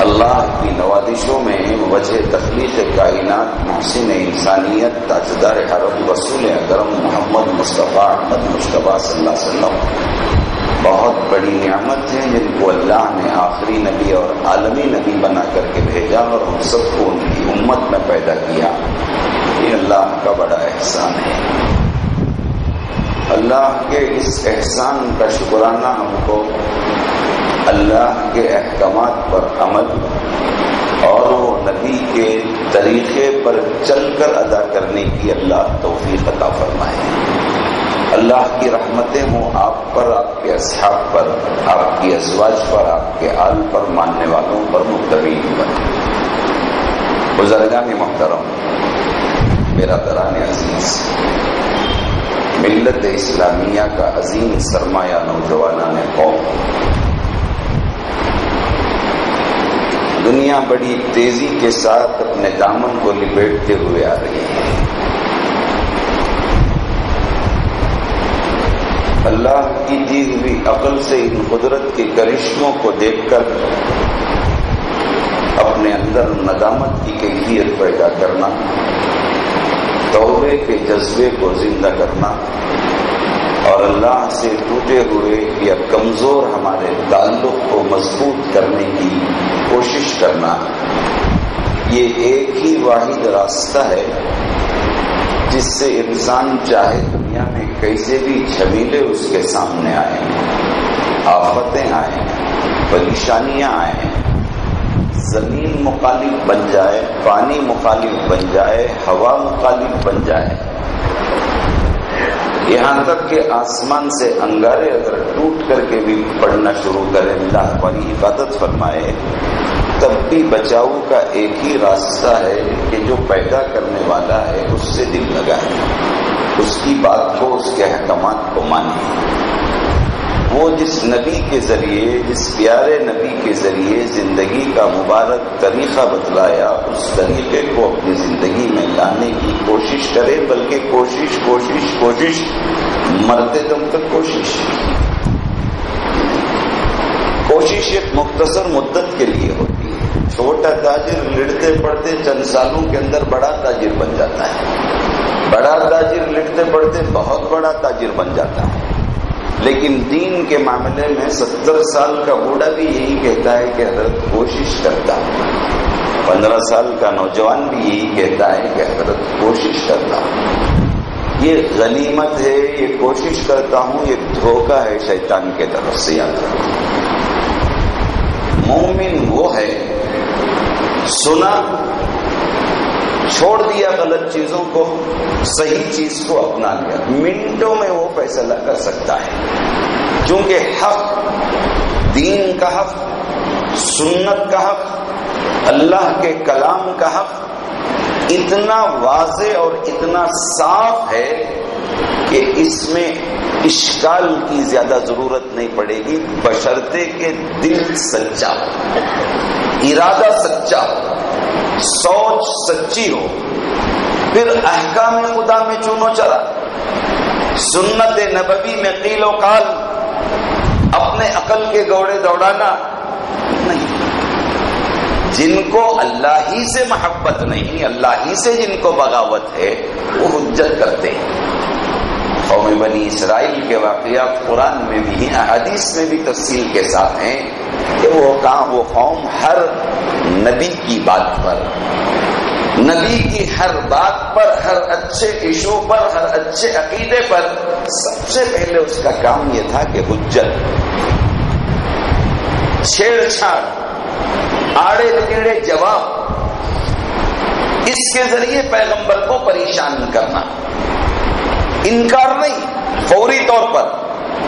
اللہ کی نوازشوں میں وجہ تخلیق کائنات محسن انسانیت تاجدار حرم رسول اکرم محمد مصطفیٰ احمد مشتبہ صلی اللہ علیہ وسلم بہت بڑی نعمت ہے، جن کو اللہ نے آخری نبی اور عالمی نبی بنا کر کے بھیجا اور ہم سب کو ان کی امت میں پیدا کیا۔ یہ اللہ کا بڑا احسان ہے۔ اللہ کے اس احسان کا شکرانہ ہم کو اللہ کے احکامات پر عمل اور وہ نبی کے طریقے پر چل کر ادا کرنے کی اللہ توفیق عطا فرمائے۔ اللہ کی رحمتیں ہوں آپ پر، آپ کے اصحاب پر، آپ کی ازواج پر، آپ کے آل پر، ماننے والوں پر، متبعین پر۔ بزرگان محترم، برادران عزیز، ملت اسلامیہ کا عظیم سرمایہ نوجوانان قوم، دنیا بڑی تیزی کے ساتھ اپنے دامن کو لپیٹتے ہوئے آ رہی ہے۔ اللہ کی دی ہوئی عقل سے ان قدرت کے کرشموں کو دیکھ کر اپنے اندر ندامت کی کیفیت پیدا کرنا، توبے کے جذبے کو زندہ کرنا اور اللہ سے ٹوٹے ہوئے یا کمزور ہمارے تعلق کو مضبوط کرنے کی کوشش کرنا، یہ ایک ہی واحد راستہ ہے جس سے انسان چاہے دنیا میں کیسے بھی جھمیلے اس کے سامنے آئیں، آفتیں آئیں، پریشانیاں آئیں، زمین مخالف بن جائے، پانی مخالف بن جائے، ہوا مخالف بن جائے، یہاں تک کہ آسمان سے انگارے اگر ٹوٹ کر کے بھی پڑنا شروع کرے، اللہ ہماری حفاظت فرمائے، تب بھی بچاؤ کا ایک ہی راستہ ہے کہ جو پیدا کرنے والا ہے اس سے دل لگائے، اس کی بات کو، اس کے احکامات کو مانے۔ وہ جس نبی کے ذریعے، جس پیارے نبی کے ذریعے زندگی کا مبارک طریقہ بتلایا، اس طریقے کو اپنی زندگی میں لانے کی کوشش کرے، بلکہ کوشش مرتے دم تک کوشش ایک مختصر مدت کے لیے ہوتی ہے۔ چھوٹا تاجر لڑتے پڑتے چند سالوں کے اندر بڑا تاجر بن جاتا ہے، بڑا تاجر لڑتے پڑتے بہت بڑا تاجر بن جاتا ہے۔ لیکن دین کے معاملے میں 70 سال کا بوڑھا بھی یہی کہتا ہے کہ حضرت کوشش کرتا ہوں، 15 سال کا نوجوان بھی یہی کہتا ہے کہ حضرت کوشش کرتا ہوں۔ یہ غنیمت ہے، یہ کوشش کرتا ہوں، یہ دھوکہ ہے شیطان کے طرف سے، یاد رکھو۔ مومن وہ ہے سنا، چھوڑ دیا غلط چیزوں کو، صحیح چیز کو اپنا لیا، منٹوں میں وہ فیصلہ کر سکتا ہے، کیونکہ حق، دین کا حق، سنت کا حق، اللہ کے کلام کا حق اتنا واضح اور اتنا صاف ہے کہ اس میں اشکال کی زیادہ ضرورت نہیں پڑے گی، بشرطے کہ دل سچا ہو، ارادہ سچا ہو، سوچ سچی ہو، پھر احکام خدا میں چونو چرا، سنت نبوی میں قیل و قال، اپنے عقل کے گھوڑے دوڑانا نہیں۔ جن کو اللہ ہی سے محبت نہیں، اللہ ہی سے جن کو بغاوت ہے، وہ حجت کرتے ہیں۔ قوم بنی اسرائیل کے واقعات قرآن میں بھی ہیں، احادیث میں بھی تفصیل کے ساتھ ہیں کہ وہ قوم ہر نبی کی بات پر، نبی کی ہر بات پر، ہر اچھے ایشو پر، ہر اچھے عقیدے پر سب سے پہلے اس کا کام یہ تھا کہ حجت، چھیڑ چھاڑ، آڑے ٹیڑے جواب، اس کے ذریعے پیغمبر کو پریشان کرنا، انکار نہیں، فوری طور پر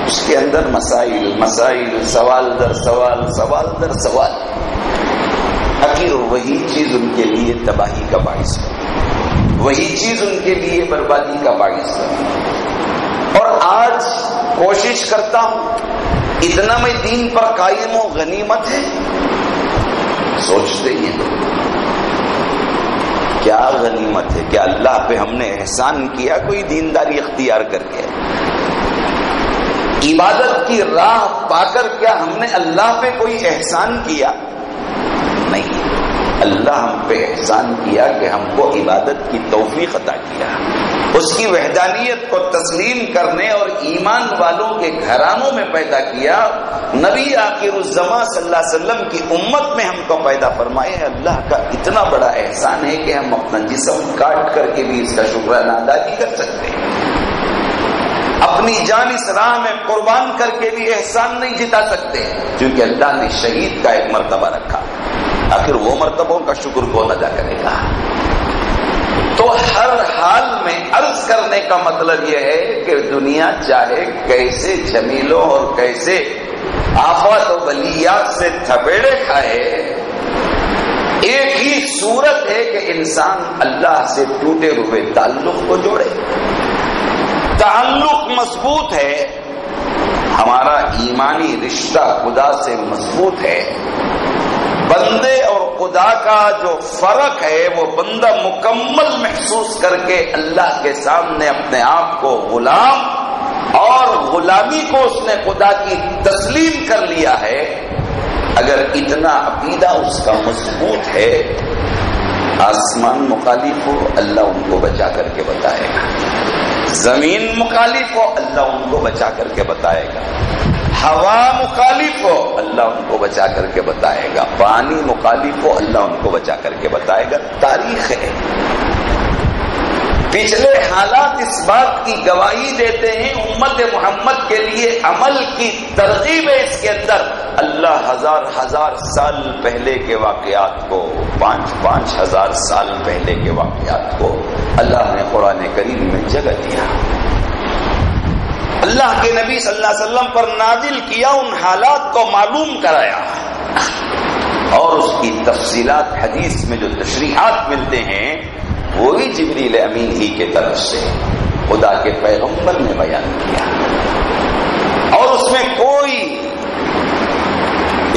اس کے اندر مسائل، سوال در سوال، سوال در سوال، آخر وہی چیز ان کے لیے تباہی کا باعث ہے، وہی چیز ان کے لیے بربادی کا باعث ہے۔ اور آج کوشش کرتا ہوں اتنا میں دین پر قائم ہوں، غنیمت ہے۔ سوچتے ہیں کیا غنیمت ہے؟ کیا اللہ پہ ہم نے احسان کیا کوئی دینداری اختیار کر کے؟ عبادت کی راہ پا کر کیا ہم نے اللہ پہ کوئی احسان کیا؟ اللہ ہم پہ احسان کیا کہ ہم کو عبادت کی توفیق عطا کیا، اس کی وحدانیت کو تسلیم کرنے اور ایمان والوں کے گھرانوں میں پیدا کیا، نبی آخر الزمان صلی اللہ علیہ وسلم کی امت میں ہم کو پیدا فرمائے۔ اللہ کا اتنا بڑا احسان ہے کہ ہم اپنا جسم کاٹ کر کے بھی اس کا شکرانہ ادا نہیں کر سکتے، اپنی جان اس راہ میں قربان کر کے بھی احسان نہیں جتا سکتے، کیونکہ اللہ نے شہید کا ایک مرتبہ رکھا، آخر وہ مرتبوں کا شکر کون ادا کرے گا؟ تو ہر حال میں عرض کرنے کا مطلب یہ ہے کہ دنیا چاہے کیسے جمیلوں اور کیسے آفات و بلیات سے تھپیڑے کھائے، ایک ہی صورت ہے کہ انسان اللہ سے ٹوٹے ہوئے تعلق کو جوڑے۔ تعلق مضبوط ہے، ہمارا ایمانی رشتہ خدا سے مضبوط ہے، بندے اور خدا کا جو فرق ہے وہ بندہ مکمل محسوس کر کے اللہ کے سامنے اپنے آپ کو غلام اور غلامی کو اس نے خدا کی تسلیم کر لیا ہے۔ اگر اتنا عقیدہ اس کا مضبوط ہے، آسمان مخالف ہو اللہ ان کو بچا کر کے بتائے گا، زمین مخالف ہو اللہ ان کو بچا کر کے بتائے گا، ہوا مخالف ہو اللہ ان کو بچا کر کے بتائے گا، پانی مخالف ہو اللہ ان کو بچا کر کے بتائے گا۔ تاریخ ہے، پچھلے حالات اس بات کی گواہی دیتے ہیں، امت محمد کے لیے عمل کی ترغیب ہے اس کے اندر۔ اللہ ہزار سال پہلے کے واقعات کو، 5,000 سال پہلے کے واقعات کو اللہ نے قرآن کریم میں جگہ دیا، اللہ کے نبی صلی اللہ علیہ وسلم پر نازل کیا، ان حالات کو معلوم کرایا، اور اس کی تفصیلات حدیث میں جو تشریحات ملتے ہیں وہی جبریل امین ہی کے طرف سے خدا کے پیغمبر نے بیان کیا، اور اس میں کوئی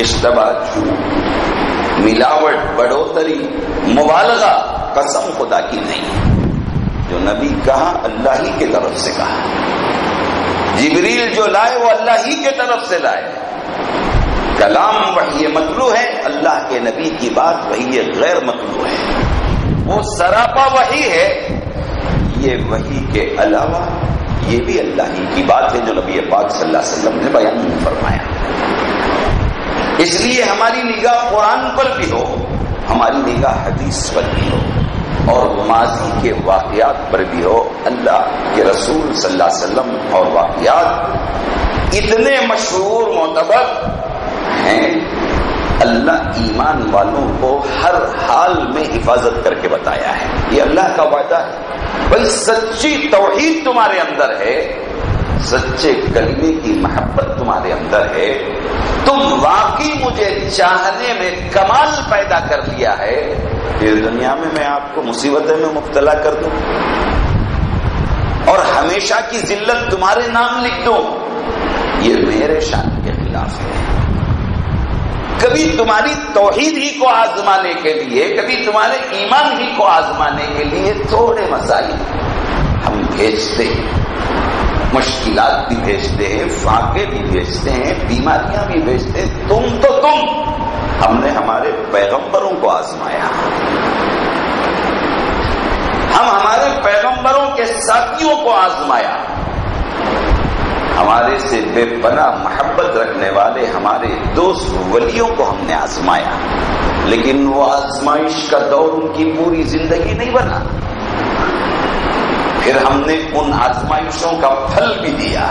اشتباہ، جھوٹ، ملاوٹ، بڑھوتری، مبالغہ قسم خدا کی نہیں۔ جو نبی کہا اللہ ہی کی طرف سے کہا، جبریل جو لائے وہ اللہ ہی کی طرف سے لائے، کلام وحی مطلوع ہے، اللہ کے نبی کی بات وحی غیر مطلوع ہے، وہ سراپا وحی ہے، یہ وحی کے علاوہ یہ بھی اللہ ہی کی بات ہے جو نبی پاک صلی اللہ علیہ وسلم نے بیان فرمایا۔ اس لیے ہماری نگاہ قرآن پر بھی ہو، ہماری نگاہ حدیث پر بھی ہو، اور ماضی کے واقعات پر بھی ہو۔ اللہ کے رسول صلی اللہ علیہ وسلم اور واقعات اتنے مشہور معتبر ہیں، اللہ ایمان والوں کو ہر حال میں حفاظت کر کے بتایا ہے، یہ اللہ کا وعدہ ہے۔ بھائی سچی توحید تمہارے اندر ہے، سچے کلمے کی محبت تمہارے اندر ہے، تم واقعی مجھے چاہنے میں کمال پیدا کر لیا ہے، پھر دنیا میں آپ کو مصیبتیں میں مبتلا کر دوں اور ہمیشہ کی ذلت تمہارے نام لکھ دوں، یہ میرے شان کے خلاف ہے۔ کبھی تمہاری توحید ہی کو آزمانے کے لیے، کبھی تمہارے ایمان ہی کو آزمانے کے لیے تھوڑے مسائل ہم بھیجتے ہیں، مشکلات بھی بھیجتے ہیں، فاقے بھی بھیجتے ہیں، بیماریاں بھی بھیجتے ہیں۔ تم ہم نے ہمارے پیغمبروں کو آزمایا، ہم ہمارے پیغمبروں کے ساتھیوں کو آزمایا، ہمارے سے بے پناہ محبت رکھنے والے ہمارے دوست ولیوں کو ہم نے آزمایا، لیکن وہ آزمائش کا دور ان کی پوری زندگی نہیں بنا، پھر ہم نے ان آزمائشوں کا پھل بھی دیا،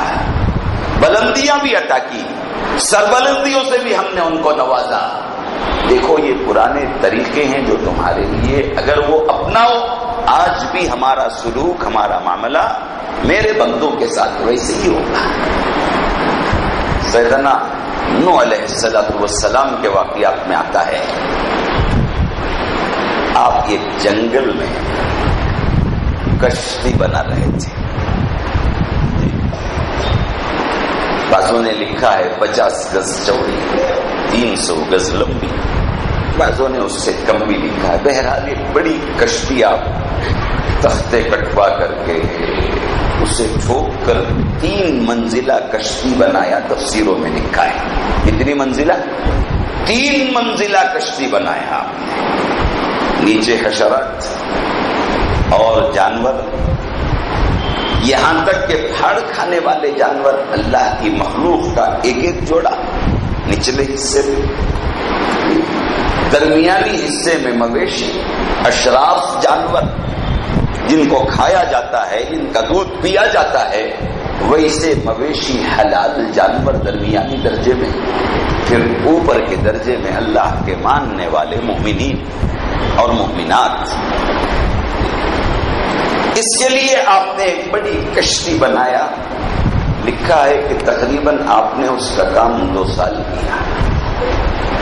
بلندیاں بھی عطا کی، سربلندیوں سے بھی ہم نے ان کو نوازا۔ دیکھو یہ پرانے طریقے ہیں جو تمہارے لیے اگر وہ اپناؤ، آج بھی ہمارا سلوک، ہمارا معاملہ میرے بندوں کے ساتھ ویسے ہی ہوگا۔ سیدنا نوح علیہ السلام کے واقعات میں آتا ہے، آپ ایک جنگل میں کشتی بنا رہے تھے، بعضوں نے لکھا ہے 50 گز چوڑی، 300 گز لمبی، بعضوں نے اس سے کم بھی لکھا ہے۔ بہرحال ایک بڑی کشتی آپ تختے کٹوا کر کے اسے ٹھوک کر 3 منزلہ کشتی بنایا، تفسیروں میں لکھا ہے۔ کتنی منزلہ؟ 3 منزلہ کشتی بنایا آپ نے۔ نیچے حشرات اور جانور، یہاں تک کہ پھاڑ کھانے والے جانور، اللہ کی مخلوق کا ایک ایک جوڑا نچلے حصے میں، درمیانی حصے میں مویشی، اشراف جانور جن کو کھایا جاتا ہے، جن کا دودھ پیا جاتا ہے، ویسے مویشی حلال جانور درمیانی درجے میں، پھر اوپر کے درجے میں اللہ کے ماننے والے مومنین اور مومنات۔ اس کے لیے آپ نے ایک بڑی کشتی بنایا، لکھا ہے کہ تقریباً آپ نے اس کا کام 2 سال کیا،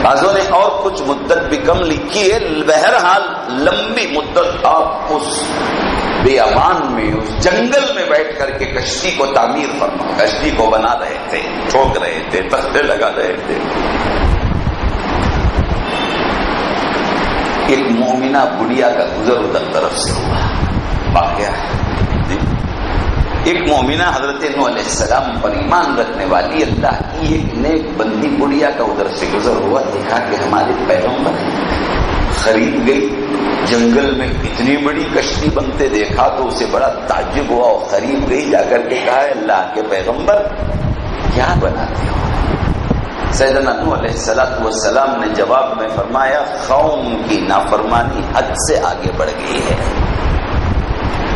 بعضوں نے اور کچھ مدت بھی کم لکھی ہے، بہرحال لمبی مدت آپ اس بیابان میں، اس جنگل میں بیٹھ کر کے کشتی کو تعمیر فرما، کشتی کو بنا رہے تھے، ٹھوک رہے تھے، تختے لگا رہے تھے۔ ایک مومنہ بڑھیا کا گزر ادھر طرف سے ہوا، واقعہ ہے۔ ایک مومنہ حضرت نوح علیہ السلام پر ایمان رکھنے والی اللہ کی ایک نیک بندی بڑھیا کا ادھر سے گزر ہوا، دیکھا کہ ہمارے پیغمبر خرید گئی، جنگل میں اتنی بڑی کشتی بنتے دیکھا تو اسے بڑا تعجب ہوا اور خرید گئی، جا کر کے کہا ہے اللہ کے پیغمبر کیا بناتے ہو؟ سیدنا نوح علیہ السلام نے جواب میں فرمایا قوم کی نافرمانی حد سے آگے بڑھ گئی ہے،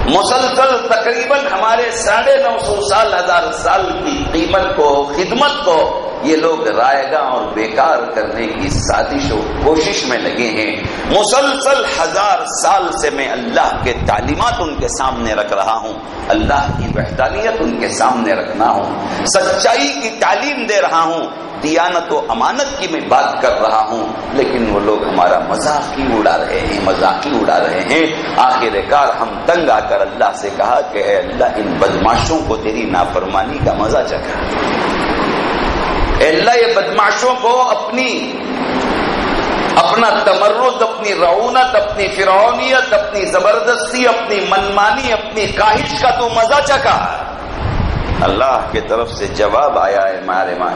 مسلسل تقریباً ہمارے 950 سال 1000 سال کی قیمت کو، خدمت کو یہ لوگ رائگاں اور بیکار کرنے کی سازش و کوشش میں لگے ہیں۔ مسلسل 1000 سال سے میں اللہ کے تعلیمات ان کے سامنے رکھ رہا ہوں، اللہ کی وحدانیت ان کے سامنے رکھنا ہوں، سچائی کی تعلیم دے رہا ہوں، دیانت و امانت کی میں بات کر رہا ہوں، لیکن وہ لوگ ہمارا مذاق ہی اڑا رہے ہیں، مذاق ہی اڑا رہے ہیں۔ آخر کار ہم تنگ آ کر اللہ سے کہا کہ اے اللہ ان بدماشوں کو تیری نافرمانی کا مزہ چکھا، اے اللہ یہ بدماشوں کو اپنا تمرد، اپنی رعونت، اپنی فرعونیت، اپنی زبردستی، اپنی منمانی، اپنی کاہش کا تو مزہ چکھا۔ اللہ کی طرف سے جواب آیا ہے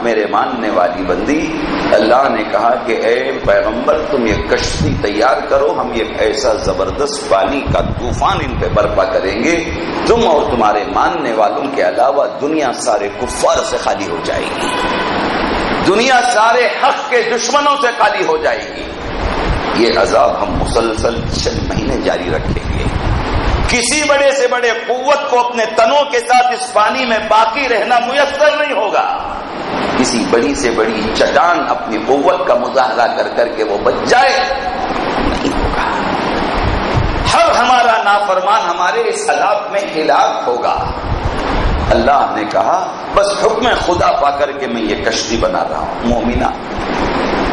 میرے ماننے والی بندی، اللہ نے کہا کہ اے پیغمبر تم یہ کشتی تیار کرو، ہم یہ ایسا زبردست پانی کا طوفان ان پہ برپا کریں گے، تم اور تمہارے ماننے والوں کے علاوہ دنیا سارے کفار سے خالی ہو جائے گی، دنیا سارے حق کے دشمنوں سے خالی ہو جائے گی۔ یہ عذاب ہم مسلسل 6 مہینے جاری رکھیں گے، کسی بڑے سے بڑے قوت کو اپنے تنوں کے ساتھ اس پانی میں باقی رہنا میسر نہیں ہوگا، کسی بڑی سے بڑی چٹان اپنی قوت کا مظاہرہ کر کر کے وہ بچ جائے نہیں ہوگا، ہر ہمارا نافرمان ہمارے اس عذاب میں ہلاک ہوگا۔ اللہ نے کہا بس حکم خدا پا کر کے میں یہ کشتی بنا رہا ہوں۔ مومنہ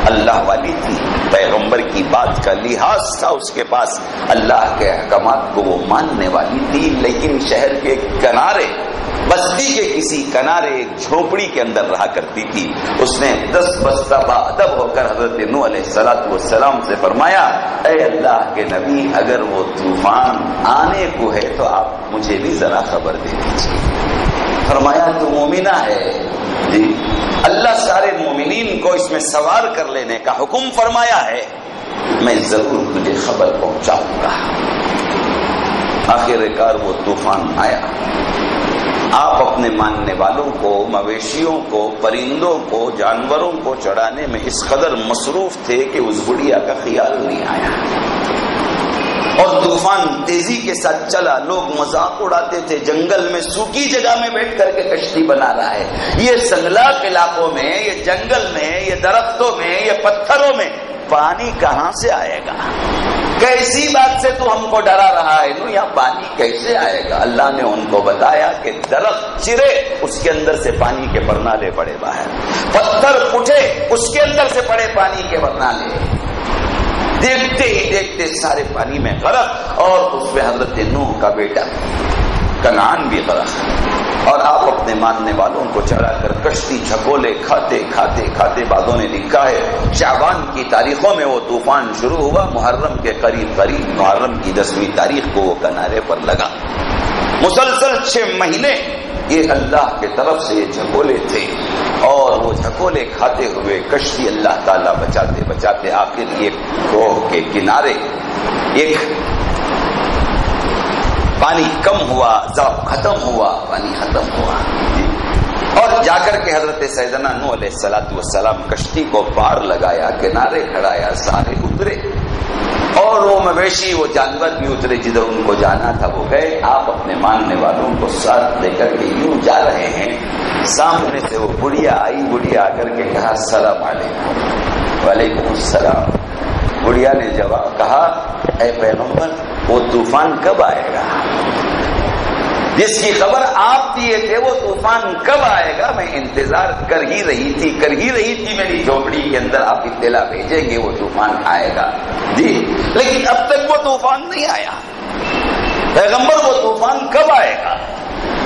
اللہ والی تھی، پیغمبر کی بات کا لحاظ تھا اس کے پاس، اللہ کے احکامات کو وہ ماننے والی تھی، لیکن شہر کے کنارے، بستی کے کسی کنارے ایک جھونپڑی کے اندر رہا کرتی تھی۔ اس نے 10 بستہ باادب ہو کر حضرت نوح علیہ السلام سے فرمایا اے اللہ کے نبی اگر وہ طوفان آنے کو ہے تو آپ مجھے بھی ذرا خبر دے دیجیے۔ فرمایا تو مومنہ ہے، جی اللہ سارے مومنین کو اس میں سوار کر لینے کا حکم فرمایا ہے، میں ضرور تجھے خبر پہنچاؤں گا۔ آخر کار وہ طوفان آیا، آپ اپنے ماننے والوں کو، مویشیوں کو، پرندوں کو، جانوروں کو چڑھانے میں اس قدر مصروف تھے کہ اس بڑھیا کا خیال نہیں آیا، اور طوفان تیزی کے ساتھ چلا، لوگ مذاق اڑاتے تھے، جنگل میں سوکھی جگہ میں بیٹھ کر کے کشتی بنا رہا ہے، یہ سنگلاخ علاقوں میں، یہ جنگل میں، یہ درختوں میں، یہ پتھروں میں پانی کہاں سے آئے گا؟ کیسی بات سے تو ہم کو ڈرا رہا ہے نو، یہاں پانی کیسے آئے گا؟ اللہ نے ان کو بتایا کہ درخت چرے اس کے اندر سے پانی کے برنالے پڑے باہر، پتھر اٹھے اس کے اندر سے پڑے پانی کے برنالے، دیکھتے ہی دیکھتے سارے پانی میں غرق، اور اس میں حضرت نوح کا بیٹا کنعان بھی غرق، اور آپ اپنے ماننے والوں کو چڑھا کر کشتی جھکولے کھاتے کھاتے کھاتے، بعضوں نے لکھا ہے شعبان کی تاریخوں میں وہ طوفان شروع ہوا، محرم کے قریب محرم کی 10ویں تاریخ کو وہ کنارے پر لگا، مسلسل 6 مہینے یہ اللہ کے طرف سے یہ جھکولے تھے، اور وہ جھکولے کھاتے ہوئے کشتی اللہ تعالیٰ بچاتے بچاتے آخر یہ کوہ کے کے کنارے ایک پانی کم ہوا، ضعف ختم ہوا، پانی ختم ہوا، اور جا کر کے حضرت سیدنا نوح علیہ السلام کشتی کو پار لگایا، کنارے کھڑایا، سارے اترے، اور وہ مویشی وہ جانور بھی اترے، جدھر ان کو جانا تھا وہ گئے۔ آپ اپنے ماننے والوں کو ساتھ لے کر کے یوں جا رہے ہیں، سامنے سے وہ بڑھیا آئی، بڑھیا آ کر کے کہا السلام علیکم۔ وعلیکم السلام۔ بڑھیا نے جواب کہا اے پیغمبر وہ طوفان کب آئے گا؟ جس کی خبر آپ دیے تھے وہ طوفان کب آئے گا؟ میں انتظار کر ہی رہی تھی میری جھوپڑی کے اندر آپ اطلاع بھیجیں گے وہ طوفان آئے گا جی، لیکن اب تک وہ طوفان نہیں آیا۔ پیغمبر وہ طوفان کب آئے گا؟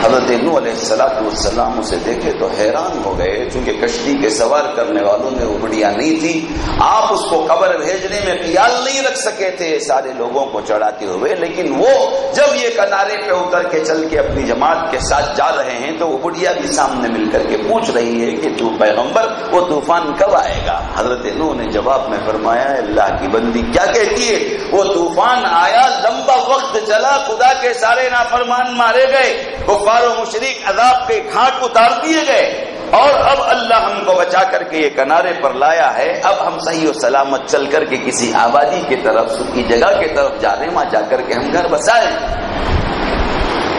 حضرت نوح علیہ السلام اسے دیکھے تو حیران ہو گئے، چونکہ کشتی کے سوار کرنے والوں میں وہ بڑھیا نہیں تھی، آپ اس کو خبر بھیجنے میں خیال نہیں رکھ سکے تھے سارے لوگوں کو چڑھاتے ہوئے، لیکن وہ جب یہ کنارے پہ اتر کے چل کے اپنی جماعت کے ساتھ جا رہے ہیں تو وہ بڑھیا بھی سامنے مل کر کے پوچھ رہی ہے کہ تو پیغمبر وہ طوفان کب آئے گا؟ حضرت نوح نے جواب میں فرمایا اللہ کی بندی کیا کہتی ہے؟ وہ طوفان آیا، لمبا وقت چلا، خدا کے سارے نافرمان مارے گئے، کفار و مشرک عذاب کے گھاٹ اتار دیے گئے، اور اب اللہ ہم کو بچا کر کے یہ کنارے پر لایا ہے، اب ہم صحیح و سلامت چل کر کے کسی آبادی کی طرف، سکی جگہ کی طرف جا رہے ہیں، وہاں جا کر کے ہم گھر بسائیں۔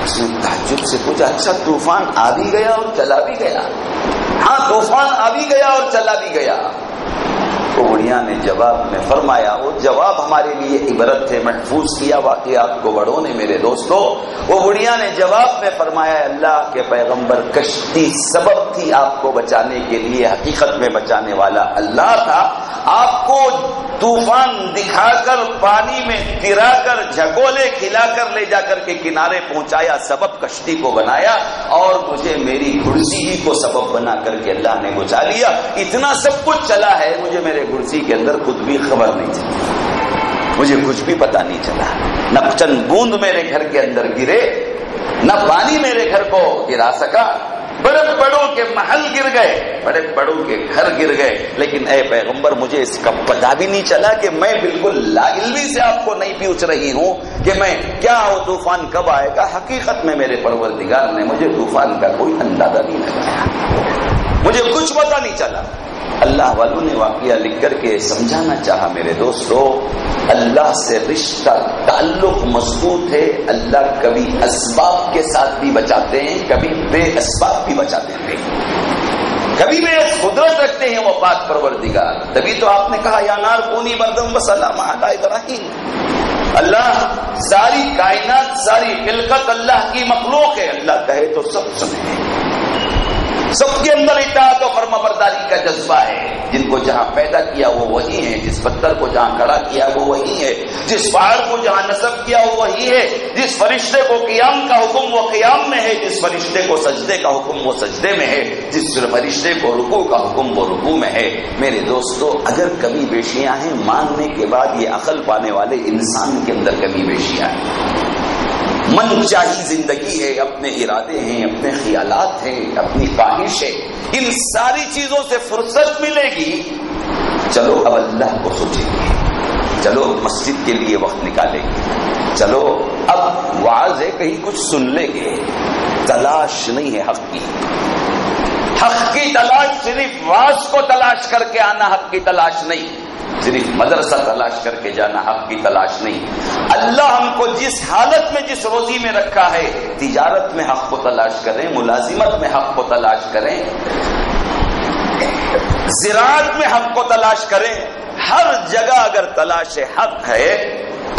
اس نے تعجب سے پوچھا اچھا طوفان آ بھی گیا اور چلا بھی گیا؟ ہاں طوفان آ بھی گیا اور چلا بھی گیا۔ تو بڑھیا نے جواب میں فرمایا، وہ جواب ہمارے لیے عبرت ہے، محفوظ کیا واقعات کو بڑوں نے میرے دوستو۔ وہ بڑھیا نے جواب میں فرمایا اللہ کے پیغمبر کشتی سبب تھی آپ کو بچانے کے لیے، حقیقت میں بچانے والا اللہ تھا۔ آپ کو طوفان دکھا کر، پانی میں گرا کر، جھگولے کھلا کر لے جا کر کے کنارے پہنچایا، سبب کشتی کو بنایا، اور مجھے میری کرسی ہی کو سبب بنا کر کے اللہ نے بچا لیا۔ اتنا سب کچھ چلا ہے، مجھے میرے کرسی کے اندر خود بھی خبر نہیں چلی، مجھے کچھ بھی پتا نہیں چلا، نہ چند بوند میرے گھر کے اندر گرے، نہ پانی میرے گھر کو گرا سکا، بڑے بڑوں کے محل گر گئے، بڑے بڑوں کے گھر گر گئے، لیکن اے پیغمبر مجھے اس کا پتا بھی نہیں چلا کہ میں بالکل لا علمی سے آپ کو نہیں پوچھ رہی ہوں کہ میں کیا وہ طوفان کب آئے گا۔ حقیقت میں میرے پروردگار نے مجھے طوفان کا کوئی اندازہ نہیں لگایا، مجھے کچھ پتا نہیں چلا۔ اللہ والوں نے واقعہ لکھ کر کے سمجھانا چاہا میرے دوستو، اللہ سے رشتہ تعلق مضبوط ہے، اللہ کبھی اسباب کے ساتھ بھی بچاتے ہیں، کبھی بے اسباب بھی بچاتے ہیں، کبھی بے قدرت رکھتے ہیں وہ پاک پروردگار۔ تبھی تو آپ نے کہا یا نار کونی بردم وسلام علی ابراہیم۔ اللہ ساری کائنات، ساری خلقت اللہ کی مخلوق ہے، اللہ کہے تو سب سنے، سب کے اندر اطاعت و فرمانبرداری کا جذبہ ہے، جن کو جہاں پیدا کیا وہ وہی ہے، جس پتھر کو جہاں کھڑا کیا وہ وہی ہے، جس پہاڑ کو جہاں نصب کیا وہ وہی ہے، جس فرشتے کو قیام کا حکم وہ قیام میں ہے، جس فرشتے کو سجدے کا حکم وہ سجدے میں ہے، جس فرشتے کو رکوع کا حکم وہ رکوع میں ہے۔ میرے دوستو اگر کمی بیشیاں ہیں، ماننے کے بعد یہ عقل پانے والے انسان کے اندر کمی بیشیاں ہیں، من چاہی زندگی ہے، اپنے ارادے ہیں، اپنے خیالات ہیں، اپنی خواہش ہے، ان ساری چیزوں سے فرصت ملے گی، چلو اب اللہ کو سوچیں گے، چلو مسجد کے لیے وقت نکالیں گے، چلو اب واعظ ہے کہیں کچھ سن لیں گے۔ تلاش نہیں ہے حق کی، حق کی تلاش صرف واعظ کو تلاش کر کے آنا حق کی تلاش نہیں، صرف مدرسہ تلاش کر کے جانا حق کی تلاش نہیں۔ اللہ ہم کو جس حالت میں، جس روزی میں رکھا ہے، تجارت میں حق کو تلاش کریں، ملازمت میں حق کو تلاش کریں، زراعت میں حق کو تلاش کریں، ہر جگہ اگر تلاش حق ہے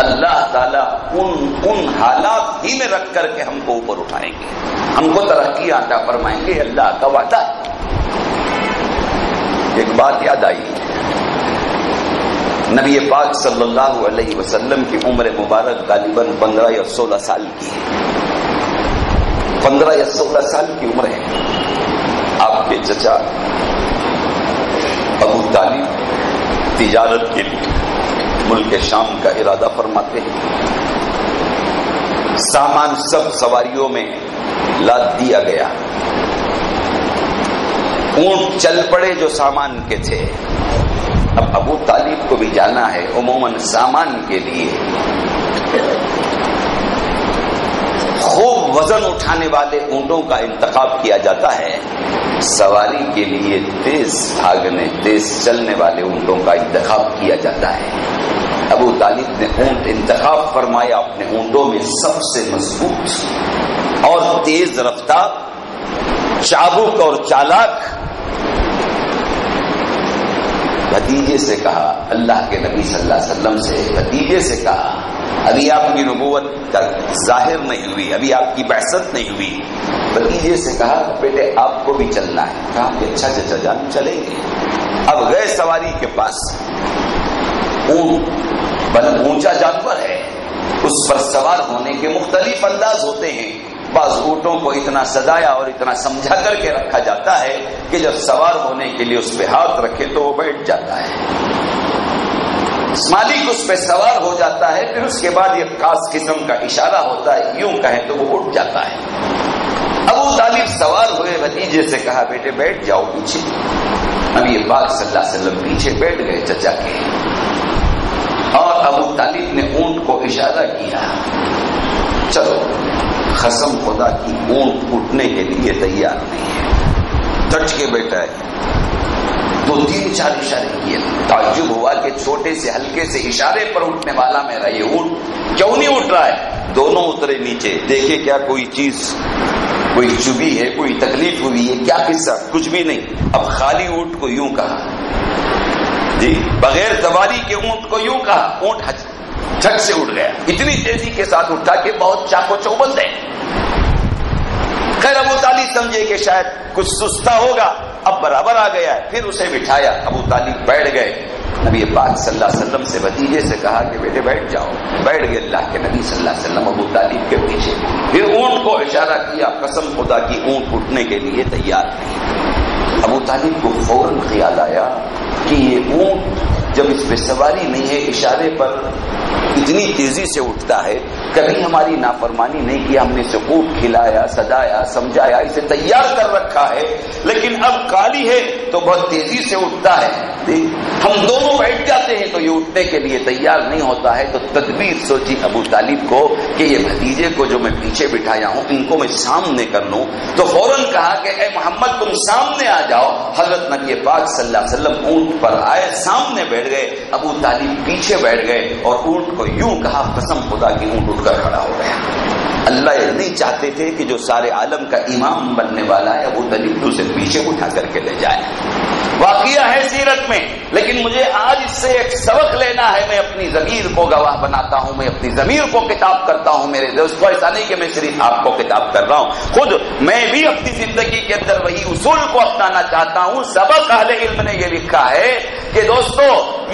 اللہ تعالیٰ ان حالات ہی میں رکھ کر کے ہم کو اوپر اٹھائیں گے، ہم کو ترقی عطا فرمائیں گے، اللہ کا وعدہ۔ ایک بات یاد آئی، نبی پاک صلی اللہ علیہ وسلم کی عمر مبارک غالباً 15 یا 16 سال کی ہے، 15 یا 16 سال کی عمر ہے۔ آپ کے چچا ابو طالب تجارت کے لیے ملک شام کا ارادہ فرماتے ہیں، سامان سب سواریوں میں لاد دیا گیا، اونٹ چل پڑے جو سامان کے تھے، اب ابو طالب کو بھی جانا ہے عموماً سامان کے لیے خوب وزن اٹھانے والے اونٹوں کا انتخاب کیا جاتا ہے، سواری کے لیے تیز بھاگنے تیز چلنے والے اونٹوں کا انتخاب کیا جاتا ہے۔ ابو طالب نے اونٹ انتخاب فرمایا اپنے اونٹوں میں سب سے مضبوط اور تیز رفتار، چابک اور چالاک۔ بھتیجے سے کہا، اللہ کے نبی صلی اللہ علیہ وسلم سے بھتیجے سے کہا، ابھی آپ کی نبوت کا ظاہر نہیں ہوئی، ابھی آپ کی بعثت نہیں ہوئی۔ بھتیجے سے کہا بیٹے آپ کو بھی چلنا ہے، کہا کہ اچھا چچا جان چلیں گے۔ اب گئے سواری کے پاس، اونٹ بلند اونچا جانور ہے، اس پر سوار ہونے کے مختلف انداز ہوتے ہیں۔ بعض اونٹوں کو اتنا سجایا اور اتنا سمجھا کر کے رکھا جاتا ہے کہ جب سوار ہونے کے لیے اس پہ ہاتھ رکھے تو وہ بیٹھ جاتا ہے، مالک اس پہ سوار ہو جاتا ہے، پھر اس کے بعد ایک خاص قسم کا اشارہ ہوتا ہے، یوں کہیں تو وہ اٹھ جاتا ہے۔ ابو طالب سوار ہوئے، بھتیجے سے کہا بیٹے بیٹھ جاؤ پیچھے۔ نبی پاک صلی اللہ علیہ وسلم پیچھے بیٹھ گئے چچا کے، اور ابو طالب نے اونٹ کو اشارہ کیا، چلو۔ قسم خدا کی اونٹ اٹھنے کے لیے تیار نہیں ہے، ڈٹ کے بیٹھا ہے۔ 2-3-4 اشارے کیے، تعجب ہوا کہ چھوٹے سے ہلکے سے اشارے پر اٹھنے والا میرا یہ اونٹ کیوں نہیں اٹھ رہا ہے؟ دونوں اترے نیچے، دیکھے کیا کوئی چیز کوئی چبھی ہے، کوئی تکلیف ہوئی ہے، کیا قصہ؟ کچھ بھی نہیں۔ اب خالی اونٹ کو یوں کہا، جی بغیر سواری کے اونٹ کو یوں کہا، اونٹ جھٹ سے اٹھ گیا، اتنی تیزی کے ساتھ اٹھا کہ بہت چاقو چوبند ہے۔ خیر ابو طالب سمجھے کہ شاید کچھ سستا ہوگا، اب برابر آ گیا ہے، پھر اسے بٹھایا، ابو طالب بیٹھ گئے۔ نبی پاک صلی اللہ علیہ وسلم سے بھتیجے سے کہا کہ بیٹے بیٹھ جاؤ، بیٹھ گئے اللہ کے نبی صلی اللہ علیہ وسلم ابو طالب کے پیچھے۔ پھر اونٹ کو اشارہ کیا، قسم خدا کی اونٹ اٹھنے کے لیے تیار نہیں۔ ابو طالب کو فوراً خیال آیا کہ یہ اونٹ جب اس پہ سواری نہیں ہے، اشارے پر اتنی تیزی سے اٹھتا ہے، کبھی ہماری نافرمانی نہیں کی، ہم نے اسے خوب کھلایا سجایا سمجھایا، اسے تیار کر رکھا ہے، لیکن اب کالی ہے تو بہت تیزی سے اٹھتا ہے، ہم دونوں بیٹھ جاتے ہیں تو یہ اٹھنے کے لیے تیار نہیں ہوتا ہے۔ تو تدبیر سوچی ابو طالب کو کہ یہ بھتیجے کو جو میں پیچھے بٹھایا ہوں ان کو میں سامنے کر لوں، تو فوراً کہا کہ اے محمد تم سامنے آ جاؤ۔ حضرت نبی پاک صلی اللہ علیہ وسلم اونٹ پر آئے، سامنے بیٹھ گئے، ابو طالب پیچھے بیٹھ گئے، اور اونٹ کو یوں کہا، قسم خدا کی اونٹ اٹھ کر کھڑا ہو گیا۔ اللہ یہ نہیں چاہتے تھے کہ جو سارے عالم کا امام بننے والا ہے ابو طالب تو اسے پیچھے اٹھا کر کے لے جائے۔ واقعہ ہے سیرت میں، لیکن مجھے آج اس سے ایک سبق لینا ہے۔ میں اپنی ضمیر کو گواہ بناتا ہوں، میں اپنی ضمیر کو کتاب کرتا ہوں میرے دوستو، ایسا نہیں کہ میں صرف آپ کو کتاب کر رہا ہوں، خود میں بھی اپنی زندگی کے اندر وہی اصول کو اپنانا چاہتا ہوں۔ سبق اہل علم نے یہ لکھا ہے کہ دوستو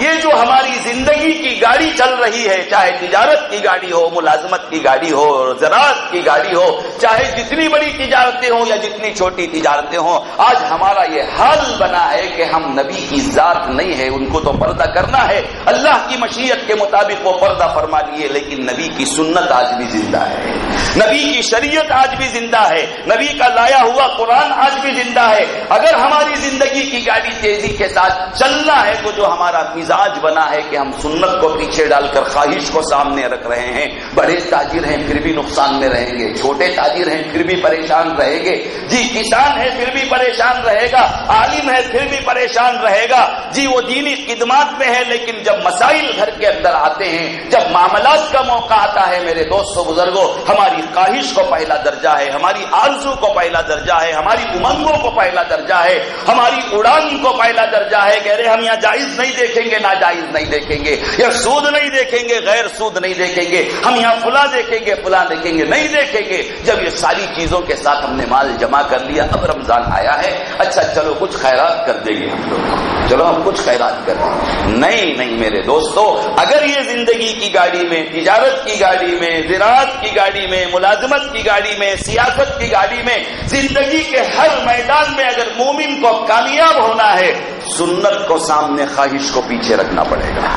یہ جو ہماری زندگی کی گاڑی چل رہی ہے، چاہے تجارت کی گاڑی ہو، ملازمت کی گاڑی ہو، زراعت کی گاڑی ہو، چاہے جتنی بڑی تجارتیں ہوں یا جتنی چھوٹی تجارتیں ہوں، آج ہمارا یہ حال بنا ہے کہ ہم نبی کی ذات نہیں ہے، ان کو تو پردہ کرنا ہے، اللہ کی مشیت کے مطابق وہ پردہ فرما لیے، لیکن نبی کی سنت آج بھی زندہ ہے، نبی کی شریعت آج بھی زندہ ہے، نبی کا لایا ہوا قرآن آج بھی زندہ ہے۔ اگر ہماری زندگی کی گاڑی تیزی کے ساتھ چلنا ہے تو جو ہمارا مزاج بنا ہے کہ ہم سنت کو پیچھے ڈال کر خواہش کو سامنے رکھ رہے ہیں، بڑے تاجر ہیں پھر بھی نقصان میں رہیں گے، چھوٹے تاجر ہیں پھر بھی پریشان رہیں گے، جی کسان ہے پھر بھی پریشان رہے گا، عالم ہے پھر بھی پریشان رہے گا، جی وہ دینی خدمات میں ہے، لیکن جب مسائل گھر کے اندر آتے ہیں، جب معاملات کا موقع آتا ہے میرے دوستوں بزرگوں، ہماری خواہش کو پہلا درجہ ہے، ہماری آرزو کو پہلا درجہ ہے، ہماری امنگوں کو پہلا درجہ ہے، ہماری اڑان کو پہلا درجہ ہے، کہہ رہے ہم یہاں جائز نہیں دیکھیں گے، ناجائز نہیں دیکھیں گے، یا سود نہیں دیکھیں گے، غیر سود نہیں دیکھیں گے، ہم یہاں فلاں دیکھیں گے فلاں دیکھیں گے، نہیں دیکھیں گے۔ جب یہ ساری چیزوں کے ساتھ ہم نے مال جمع کر لیا، اب رمضان آیا ہے، اچھا چلو کچھ خیرات کر دیں گے ہم لوگ، چلو ہم کچھ خیرات کر دیں گے۔ نہیں میرے دوستو، اگر یہ زندگی کی گاڑی میں، تجارت کی گاڑی میں، زراعت کی گاڑی میں، ملازمت کی گاڑی میں، سیاست کی گاڑی میں، زندگی کے ہر میدان میں اگر مومن کو کامیاب ہونا ہے سنت کو سامنے، خواہش کو پیچھے رکھنا پڑے گا،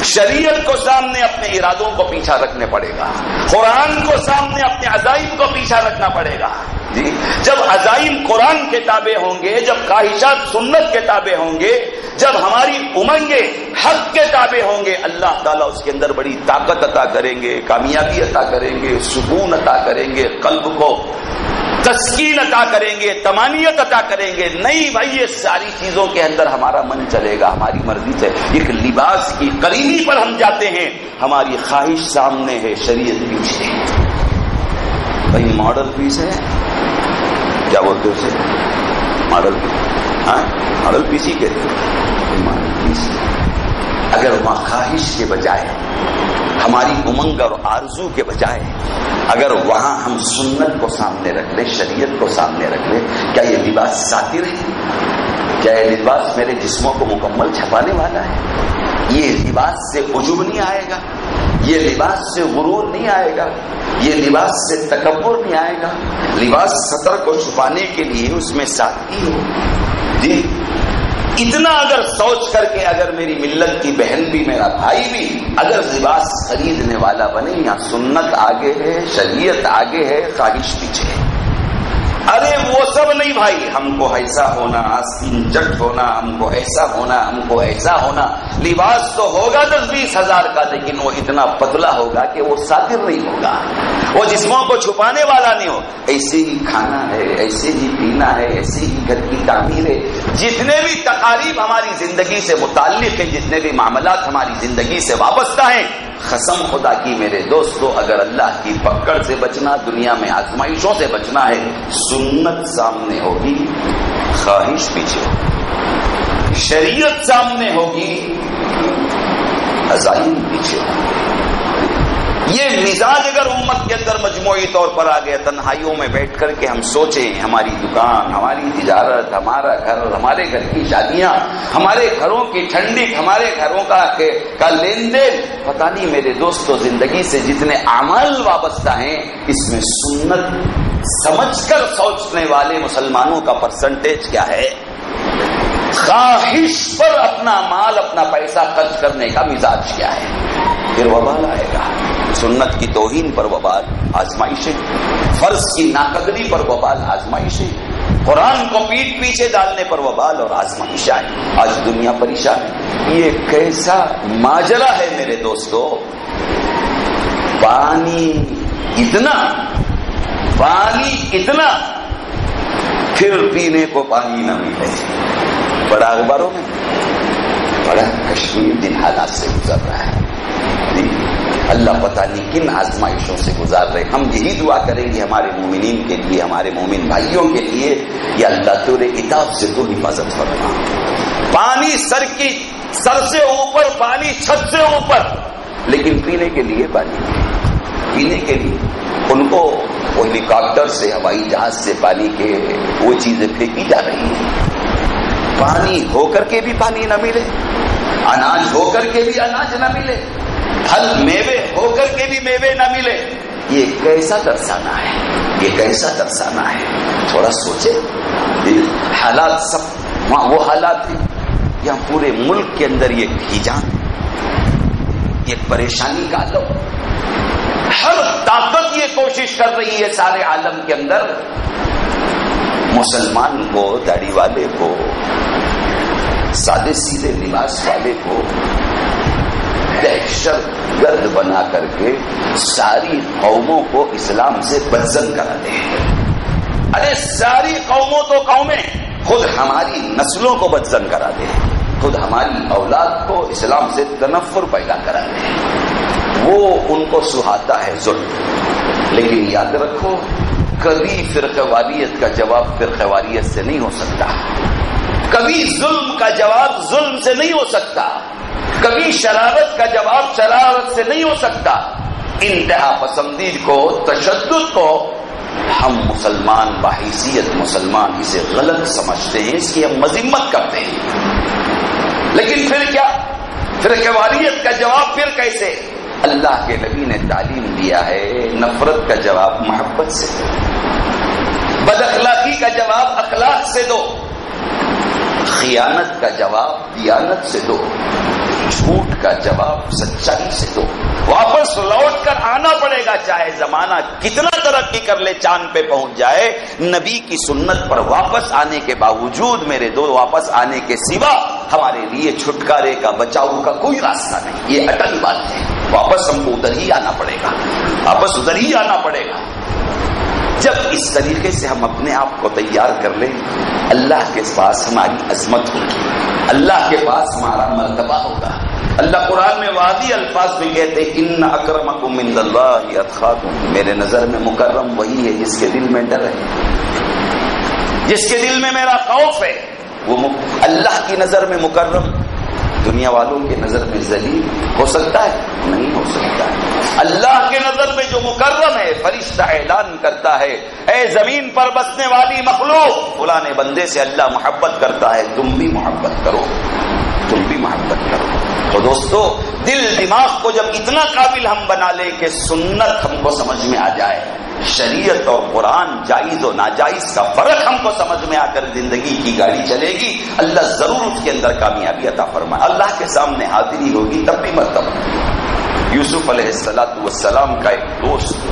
شریعت کو سامنے، اپنے ارادوں کو پیچھے رکھنے پڑے گا، قرآن کو سامنے، اپنے عزائم کو پیچھے رکھنا پڑے گا۔ جی جب عزائم قرآن کے تابع ہوں گے، جب خواہشات سنت کے تابع ہوں گے، جب ہماری امنگیں حق کے تابع ہوں گے، اللہ تعالیٰ اس کے اندر بڑی طاقت عطا کریں گے، کامیابی عطا کریں گے، سکون عطا کریں گے، قلب کو تسکین عطا کریں گے، طمانینت عطا کریں گے۔ نہیں بھائی، یہ ساری چیزوں کے اندر ہمارا من چلے گا، ہماری مرضی سے ایک لباس کی قریبی پر ہم جاتے ہیں، ہماری خواہش سامنے ہے، شریعت پیچھے ہے۔ بھائی ماڈل پیس ہے، کیا بولتے اسے؟ ماڈل پیس، ہاں ماڈل پیس ہی کہتے ہیں، ماڈل پیس۔ اگر وہاں خواہش کے بجائے، ہماری امنگ اور آرزو کے بجائے اگر وہاں ہم سنت کو سامنے رکھ لیں، شریعت کو سامنے رکھ لیں، کیا یہ لباس ساتر ہے؟ کیا یہ لباس میرے جسموں کو مکمل چھپانے والا ہے؟ یہ لباس سے عجب نہیں آئے گا، یہ لباس سے غرور نہیں آئے گا، یہ لباس سے تکبر نہیں آئے گا۔ لباس سطر کو چھپانے کے لیے اس میں سادگی ہو۔ جی اتنا اگر سوچ کر کے اگر میری ملت کی بہن بھی، میرا بھائی بھی اگر لباس خریدنے والا بنے، یہاں سنت آگے ہے، شریعت آگے ہے، خواہش پیچھے ہے۔ ارے وہ سب نہیں بھائی، ہم کو ایسا ہونا، آستین جٹ ہونا، ہم کو ایسا ہونا، ہم کو ایسا ہونا۔ لباس تو ہوگا 10-20 ہزار کا، لیکن وہ اتنا پتلا ہوگا کہ وہ ساتر نہیں ہوگا، وہ جسموں کو چھپانے والا نہیں ہو۔ ایسے ہی کھانا ہے، ایسے ہی پینا ہے، ایسے ہی گھر کی تعمیر ہے۔ جتنے بھی تقاریب ہماری زندگی سے متعلق ہیں، جتنے بھی معاملات ہماری زندگی سے وابستہ ہیں، قسم خدا کی میرے دوستو، اگر اللہ کی پکڑ سے بچنا، دنیا میں آزمائشوں سے بچنا ہے، سنت سامنے ہوگی، خواہش پیچھے ہوگی، شریعت سامنے ہوگی، عزائم پیچھے ہوگی۔ یہ مزاج اگر امت کے اندر مجموعی طور پر آ گیا، تنہائیوں میں بیٹھ کر کے ہم سوچیں، ہماری دکان، ہماری تجارت، ہمارا گھر، ہمارے گھر کی شادیاں، ہمارے گھروں کی ٹھنڈک، ہمارے گھروں کا لین دین، پتہ نہیں میرے دوستو زندگی سے جتنے اعمال وابستہ ہیں، اس میں سنت سمجھ کر سوچنے والے مسلمانوں کا پرسنٹیج کیا ہے؟ خواہش پر اپنا مال، اپنا پیسہ خرچ کرنے کا مزاج کیا ہے؟ پھر وبال آئے گا۔ سنت کی توہین پر وبال، آزمائشیں، فرض کی ناقدری پر وبال، آزمائشیں، قرآن کو پیٹ پیچھے ڈالنے پر وبال اور آزمائشیں۔ آج دنیا پریشان ہے۔ یہ کیسا ماجرا ہے میرے دوستو؟ پانی اتنا پھر پینے کو پانی نہ ملے۔ بڑا اخباروں میں بڑا کشمیر دن حالات سے گزر رہا ہے۔ اللہ پتہ نہیں کن آزمائشوں سے گزار رہے۔ ہم یہی دعا کریں گے ہمارے مومنین کے لیے، ہمارے مومن بھائیوں کے لیے، یا اللہ تیرے عتاب سے تو حفاظت فرما۔ پانی سر سے اوپر، پانی چھت سے اوپر، لیکن پینے کے لیے پانی، پینے کے لیے ان کو وہ ہیلی کاپٹر سے، ہوائی جہاز سے پانی کے وہ چیزیں پھینکی جا رہی ہیں۔ پانی ہو کر کے بھی پانی نہ ملے، اناج ہو کر کے بھی اناج نہ ملے، پھل میوے ہو کر کے بھی میوے نہ ملے۔ یہ کیسا ترسانا ہے؟ یہ کیسا ترسانا ہے؟ تھوڑا سوچے۔ حالات سب وہ حالات ہیں، یہاں پورے ملک کے اندر یہ کھیجان، یہ پریشانی کا عالم، ہر طاقت یہ کوشش کر رہی ہے سارے عالم کے اندر مسلمان کو، داڑھی والے کو، سادے سیدھے لباس والے کو دہشت گرد بنا کر کے ساری قوموں کو اسلام سے بدزن کرا دے۔ ارے ساری قوموں تو قومیں، خود ہماری نسلوں کو بدزن کرا دے، خود ہماری اولاد کو اسلام سے تنفر پیدا کرا دے۔ وہ ان کو سہاتا ہے ظلم، لیکن یاد رکھو کبھی فرقہ واریت کا جواب فرقہ واریت سے نہیں ہو سکتا، کبھی ظلم کا جواب ظلم سے نہیں ہو سکتا، کبھی شرارت کا جواب شرارت سے نہیں ہو سکتا۔ انتہا پسندی کو، تشدد کو ہم مسلمان بحیثیت مسلمان اسے غلط سمجھتے ہیں، اس کی ہم مذمت کرتے ہیں، لیکن پھر کیا؟ فرقہ واریت کا جواب پھر کیسے؟ اللہ کے نبی نے تعلیم دیا ہے نفرت کا جواب محبت سے دو، بد اخلاقی کا جواب اخلاق سے دو، خیانت کا جواب دیانت سے دو، جھوٹ کا جواب سچائی سے دو. واپس لوٹ کر آنا پڑے گا، چاہے زمانہ کتنا ترقی کر لے، چاند پہ پہنچ جائے. نبی کی سنت پر واپس آنے کے باوجود میرے دو، واپس آنے کے سوا ہمارے لیے چھٹکارے کا، بچاؤ کا کوئی راستہ نہیں. یہ اٹل بات ہے. واپس ہم کو ادھر ہی آنا پڑے گا، واپس ادھر ہی آنا پڑے گا. جب اس طریقے سے ہم اپنے آپ کو تیار کر لیں، اللہ کے پاس ہماری عظمت ہوگی، اللہ کے پاس ہمارا مرتبہ ہوگا. اللہ قرآن میں واضح الفاظ میں کہتے ہیں ان اکرمکم عند اللہ اتقاکم. میرے نظر میں مکرم وہی ہے جس کے دل میں ڈر ہے، جس کے دل میں میرا خوف ہے. وہ اللہ کی نظر میں مکرم، دنیا والوں کے نظر میں ذلیل ہو سکتا ہے؟ نہیں ہو سکتا ہے. اللہ کے نظر میں جو مکرم ہے، فرشتہ اعلان کرتا ہے اے زمین پر بسنے والی مخلوق، فلاں بندے سے اللہ محبت کرتا ہے، تم بھی محبت کرو، تم بھی محبت کرو. تو دوستو، دل دماغ کو جب اتنا قابل ہم بنا لیں کہ سنت ہم کو سمجھ میں آ جائے، شریعت اور قرآن، جائز و ناجائز کا فرق ہم کو سمجھ میں آ کر زندگی کی گاڑی چلے گی، اللہ ضرور اس کے اندر کامیابی عطا فرمائے. اللہ کے سامنے حاضری ہوگی تب بھی مرتبہ. یوسف علیہ السلام کا ایک دوست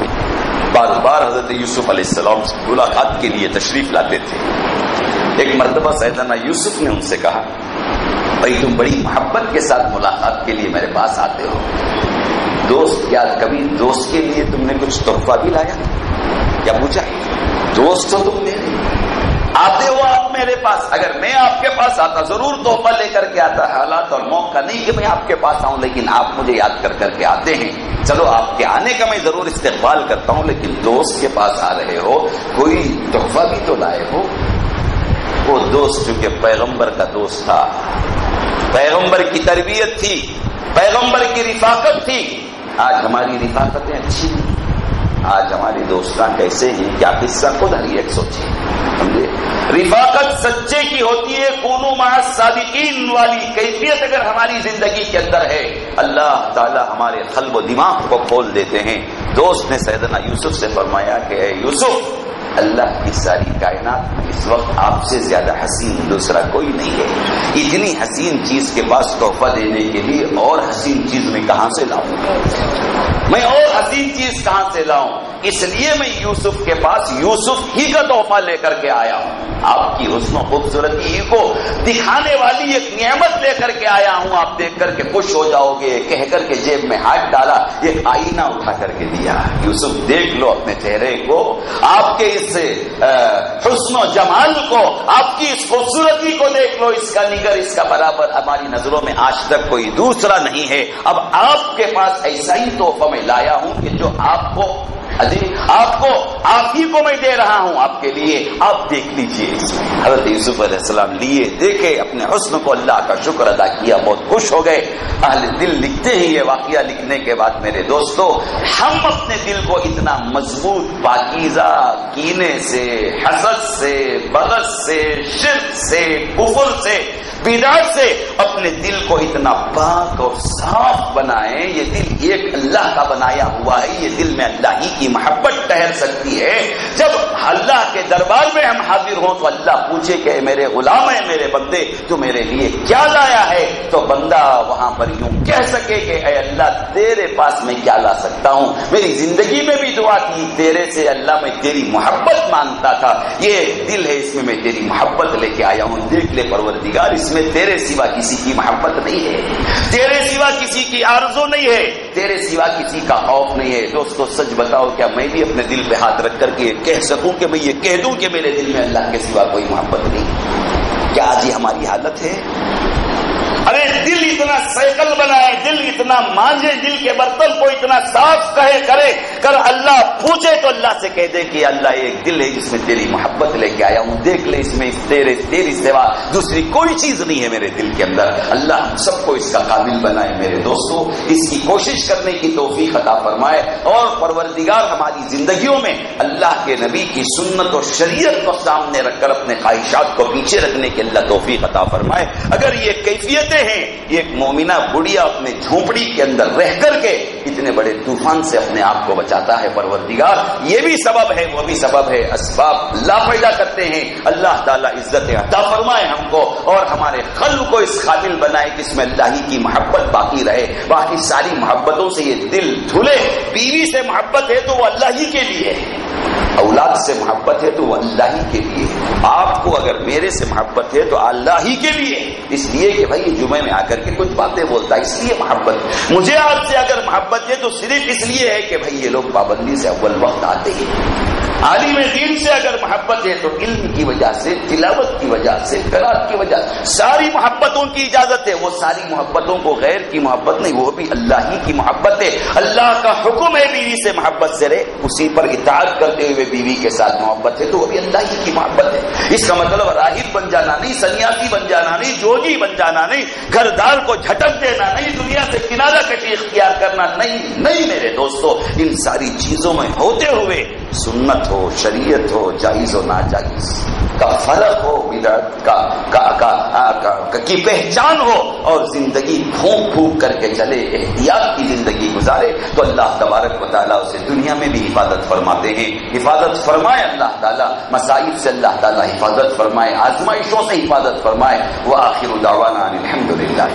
بار بار حضرت یوسف علیہ السلام سے ملاقات کے لیے تشریف لاتے تھے. ایک مرتبہ سیدنا یوسف نے ان سے کہا بھائی تم بڑی محبت کے ساتھ ملاقات کے لیے میرے پاس آتے ہو، دوست کیا کبھی دوست کے لیے تم نے کچھ تحفہ بھی لایا؟ کیا پوچھا؟ دوست ہو تم میرے، آتے ہو آپ میرے پاس. اگر میں آپ کے پاس آتا ضرور تحفہ لے کر کے آتا. حالات اور موقع نہیں کہ میں آپ کے پاس آؤں، لیکن آپ مجھے یاد کر کے آتے ہیں. چلو آپ کے آنے کا میں ضرور استقبال کرتا ہوں، لیکن دوست کے پاس آ رہے ہو کوئی تحفہ بھی تو لائے ہو. وہ دوست چونکہ پیغمبر کا دوست تھا، پیغمبر کی تربیت تھی، پیغمبر کی رفاقت تھی. آج ہماری رفاقتیں اچھی ہیں، آج ہماری دوستان کیسے ہیں؟ کیا قصہ خود ہر ایک سوچے. سمجھے؟ رفاقت سچے کی ہوتی ہے، کونوا مع الصادقین والی کیفیت اگر ہماری زندگی کے اندر ہے، اللہ تعالی ہمارے قلب و دماغ کو کھول دیتے ہیں. دوست نے سیدنا یوسف سے فرمایا کہ اے یوسف، اللہ کی ساری کائنات اس وقت آپ سے زیادہ حسین دوسرا کوئی نہیں ہے. اتنی حسین چیز کے پاس تحفہ دینے کے لیے اور حسین چیز میں کہاں سے لاؤں؟ میں اور حسین چیز کہاں سے لاؤں؟ اس لیے میں یوسف کے پاس یوسف ہی کا تحفہ لے کر کے آیا ہوں. آپ کی حسن و خوبصورتی کو دکھانے والی ایک نعمت لے کر کے آیا ہوں. آپ دیکھ کر کے خوش ہو جاؤ گے. کہہ کر کے جیب میں ہاتھ ڈالا، ایک آئینہ اٹھا کر کے دیا. یوسف دیکھ لو اپنے چہرے کو، آپ کے اس حسن و جمال کو، آپ کی اس خوبصورتی کو دیکھ لو. اس کا نگر، اس کا برابر ہماری نظروں میں آج تک کوئی دوسرا نہیں ہے. اب آپ کے پاس ایسا ہی تحفہ میں لایا ہوں کہ جو آپ کو آپ ہی کو میں دے رہا ہوں آپ کے لیے. آپ دیکھ لیجئے. حضرت یوسف علیہ السلام لیے، دیکھے، اپنے حسن کو اللہ کا شکر ادا کیا، بہت خوش ہو گئے. اہل دل لکھتے ہیں یہ واقعہ لکھنے کے بعد میرے دوستو، ہم اپنے دل کو اتنا مضبوط، پاکیزہ، کینے سے، حسد سے، بغض سے، شرک سے، کفر سے، بدعت سے اپنے دل کو اتنا پاک اور صاف بنائیں. یہ دل ایک اللہ کا بنایا ہوا ہے. یہ دل میں اللہ ہی کی محبت ٹہر سکتی ہے. جب اللہ کے دربار میں ہم حاضر ہوں تو اللہ پوچھے کہ میرے غلام ہیں، میرے بندے، تو میرے لیے کیا لایا ہے؟ تو بندہ وہاں پر یوں کہہ سکے کہ اے اللہ، تیرے پاس میں کیا لا سکتا ہوں؟ میری زندگی میں بھی دعا تھی تیرے سے اللہ، میں تیری محبت مانگتا تھا. یہ دل ہے، اس میں تیری محبت لے کے آیا ہوں. دیکھ لے پروردگار، اس میں تیرے سوا کسی کی محبت نہیں ہے، تیرے سوا کسی کی آرزو نہیں ہے، تیرے سوا کسی کا خوف نہیں ہے. دوستو سچ بتاؤ، کیا میں بھی اپنے دل پہ ہاتھ رکھ کر کے کہہ سکوں کہ میں یہ کہہ دوں کہ میرے دل میں اللہ کے سوا کوئی محبت نہیں؟ کیا آج یہ ہماری حالت ہے؟ ارے دل اتنا سیکل بنائے، دل اتنا مانجے، دل کے برتن کو اتنا صاف کرے کر اللہ پوچھے تو اللہ سے کہہ دے کہ اللہ ایک دل ہے جس میں تیری محبت لے کے آیا ہوں. دیکھ لے، اس میں تیری سوا دوسری کوئی چیز نہیں ہے میرے دل کے اندر. اللہ ہم سب کو اس کا قابل بنائے میرے دوستو، اس کی کوشش کرنے کی توفیق عطا فرمائے. اور پروردگار ہماری زندگیوں میں اللہ کے نبی کی سنت اور شریعت کو سامنے رکھ کر اپنے خواہشات کو پیچھے رکھنے کی اللہ توفیق عطا فرمائے. اگر یہ کیفیت دیکھتے ہیں ایک مومنہ بڑھیا اپنے جھونپڑی کے اندر رہ کر کے اتنے بڑے طوفان سے اپنے آپ کو بچاتا ہے پروردگار. یہ بھی سبب ہے، وہ بھی سبب ہے. اسباب لا پیدا کرتے ہیں. اللہ تعالیٰ عزت عطا فرمائے ہم کو اور ہمارے قلب کو اس قابل بنائے جس میں اللہ ہی کی محبت باقی رہے. باقی ساری محبتوں سے یہ دل دھلے. بیوی سے محبت ہے تو وہ اللہ ہی کے لیے ہے، اولاد سے محبت ہے تو وہ اللہ ہی کے لیے، آپ کو اگر میرے سے محبت ہے تو اللہ ہی کے لیے. اس لیے کہ بھائی جمعے میں آ کر کے کچھ باتیں بولتا ہے، اس لیے محبت. مجھے آپ سے اگر محبت ہے تو صرف اس لیے ہے کہ بھائی یہ لوگ پابندی سے اول وقت آتے ہیں. عالم دین سے اگر محبت ہے تو علم کی وجہ سے، تلاوت کی وجہ سے، قرات کی وجہ سے. ساری محبتوں کی اجازت ہے. وہ ساری محبتوں کو غیر کی محبت نہیں، وہ بھی اللہ ہی کی محبت ہے. اللہ کا حکم ہے بیوی سے محبت سے رہے، اسی پر اطاعت کرتے ہوئے بیوی کے ساتھ محبت ہے تو وہ بھی اللہ ہی کی محبت ہے. اس کا مطلب راہب بن جانا نہیں، سنیاسی بن جانا نہیں، جوگی بن جانا نہیں، گھر دار کو جھٹک دینا نہیں، دنیا سے کنارہ کشی اختیار کرنا نہیں. نہیں میرے دوستو، ان ساری چیزوں میں ہوتے ہوئے سنت ہو، شریعت ہو، جائز و ناجائز کا فرق ہو، بدعت کی پہچان ہو اور زندگی پھونک پھونک کر کے چلے، احتیاط کی زندگی گزارے تو اللہ تبارک و تعالیٰ اسے دنیا میں بھی حفاظت فرماتے ہیں. حفاظت فرمائے اللہ تعالیٰ، مصائب سے اللہ تعالیٰ حفاظت فرمائے، آزمائشوں سے حفاظت فرمائے. وآخر دعوانا الحمدللہ.